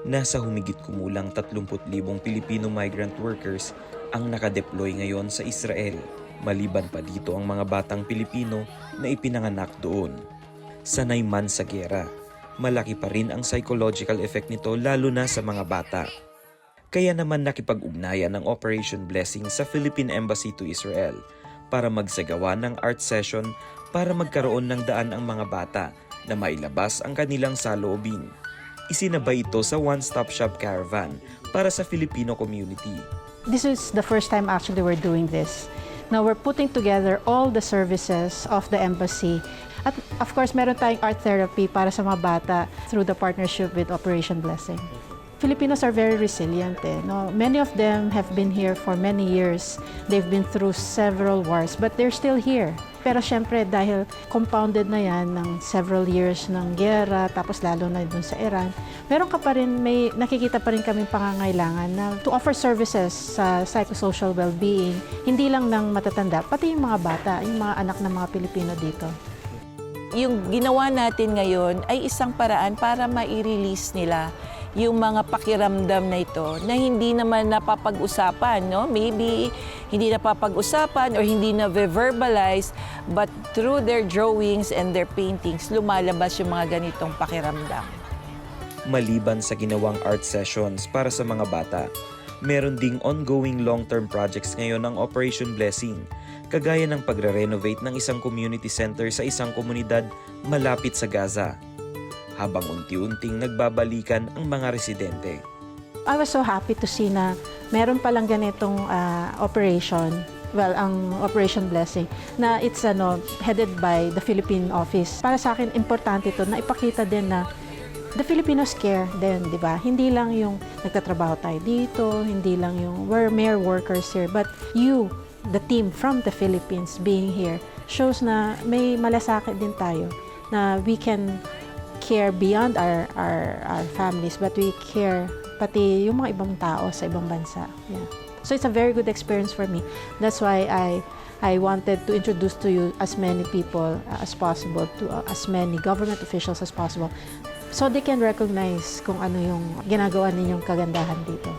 Nasa humigit kumulang 30,000 Pilipino migrant workers ang nakadeploy ngayon sa Israel. Maliban pa dito ang mga batang Pilipino na ipinanganak doon. Sanay man sa giyera, malaki pa rin ang psychological effect nito lalo na sa mga bata. Kaya naman nakipag-ugnayan ang Operation Blessing sa Philippine Embassy to Israel para magsagawa ng art session para magkaroon ng daan ang mga bata na mailabas ang kanilang saloobin. Isinabay ito sa one-stop shop caravan para sa Filipino community. This is the first time actually we're doing this. Now we're putting together all the services of the embassy. At of course, meron tayong art therapy para sa mga bata through the partnership with Operation Blessing. Filipinos are very resilient. No? Many of them have been here for many years. They've been through several wars, but they're still here. Pero syempre, dahil compounded na yan ng several years ng gera, tapos lalo na dun sa Iran, meron ka pa rin, may nakikita pa rin kaming pangangailangan na to offer services sa psychosocial well-being, hindi lang ng matatanda, pati yung mga bata, yung mga anak ng mga Pilipino dito. Yung ginawa natin ngayon ay isang paraan para ma-release nila yung mga pakiramdam na ito na hindi naman napapag-usapan, no? Maybe hindi napapag-usapan or hindi na-verbalize, but through their drawings and their paintings, lumalabas yung mga ganitong pakiramdam. Maliban sa ginawang art sessions para sa mga bata, meron ding ongoing long-term projects ngayon ng Operation Blessing, kagaya ng pagre-renovate ng isang community center sa isang komunidad malapit sa Gaza, habang unti-unting nagbabalikan ang mga residente. I was so happy to see na meron palang ganitong operation, well, ang Operation Blessing, na it's headed by the Philippine office. Para sa akin, importante ito na ipakita din na the Filipinos care din, di ba? Hindi lang yung nagtatrabaho tayo dito, hindi lang yung we're mere workers here, but you, the team from the Philippines being here, shows na may malasakit din tayo, na we can care beyond our families, but we care pati yung mga ibang tao sa ibang bansa. Yeah. So it's a very good experience for me. That's why I wanted to introduce to you as many people as possible, to as many government officials as possible, so they can recognize kung ano yung ginagawa ninyong kagandahan dito.